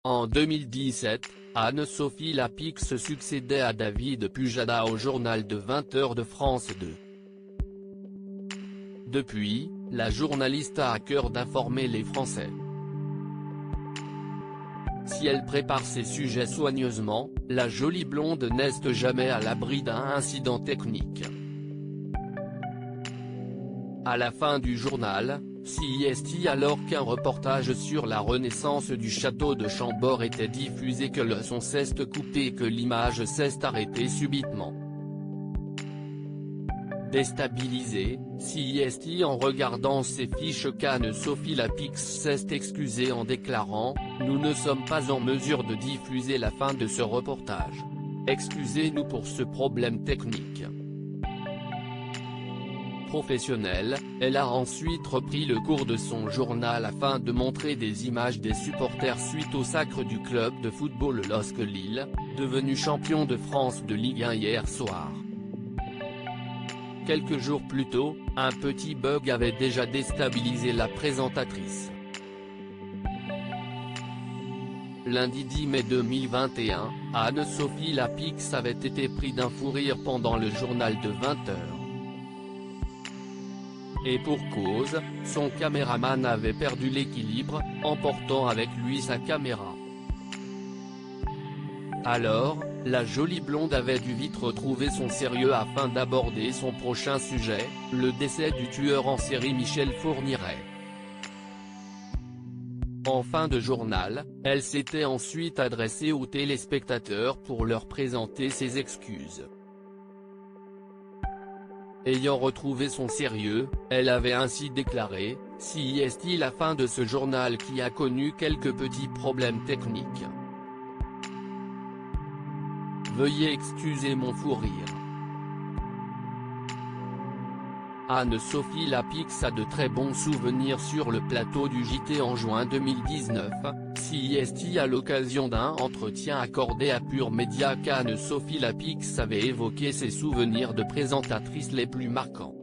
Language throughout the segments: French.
En 2017, Anne-Sophie Lapix succédait à David Pujada au journal de 20h de France 2. Depuis, la journaliste a à cœur d'informer les Français. Si elle prépare ses sujets soigneusement, la jolie blonde n'est jamais à l'abri d'un incident technique. À la fin du journal, CIST alors qu'un reportage sur la renaissance du château de Chambord était diffusé que le son s'est coupé et que l'image s'est arrêtée subitement. Déstabilisée, CIST en regardant ses fiches qu'Anne-Sophie Lapix s'est excusée en déclarant « Nous ne sommes pas en mesure de diffuser la fin de ce reportage. Excusez-nous pour ce problème technique ». Professionnelle, elle a ensuite repris le cours de son journal afin de montrer des images des supporters suite au sacre du club de football LOSC Lille, devenu champion de France de Ligue 1 hier soir. Quelques jours plus tôt, un petit bug avait déjà déstabilisé la présentatrice. Lundi 10 mai 2021, Anne-Sophie Lapix avait été pris d'un fou rire pendant le journal de 20h. Et pour cause, son caméraman avait perdu l'équilibre, emportant avec lui sa caméra. Alors, la jolie blonde avait dû vite retrouver son sérieux afin d'aborder son prochain sujet, le décès du tueur en série Michel Fourniret. En fin de journal, elle s'était ensuite adressée aux téléspectateurs pour leur présenter ses excuses. Ayant retrouvé son sérieux, elle avait ainsi déclaré « CIST la fin de ce journal qui a connu quelques petits problèmes techniques. Veuillez excuser mon fou rire ». Anne-Sophie Lapix a de très bons souvenirs sur le plateau du JT en juin 2019, CIST à l'occasion d'un entretien accordé à Pure Média qu'Anne-Sophie Lapix avait évoqué ses souvenirs de présentatrice les plus marquants.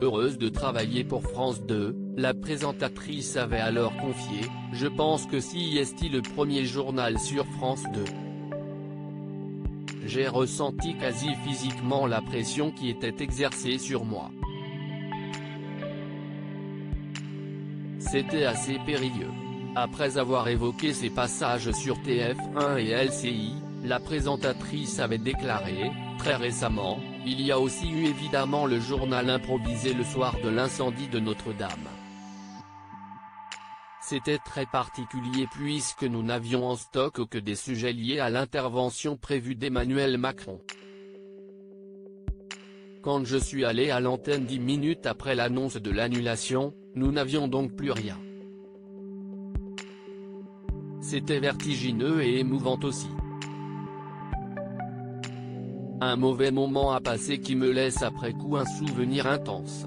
Heureuse de travailler pour France 2, la présentatrice avait alors confié « Je pense que CIST le premier journal sur France 2. J'ai ressenti quasi physiquement la pression qui était exercée sur moi. C'était assez périlleux. » Après avoir évoqué ses passages sur TF1 et LCI, la présentatrice avait déclaré « Très récemment, il y a aussi eu évidemment le journal improvisé le soir de l'incendie de Notre-Dame. C'était très particulier puisque nous n'avions en stock que des sujets liés à l'intervention prévue d'Emmanuel Macron. Quand je suis allé à l'antenne 10 minutes après l'annonce de l'annulation, nous n'avions donc plus rien. C'était vertigineux et émouvant aussi. Un mauvais moment à passer qui me laisse après coup un souvenir intense.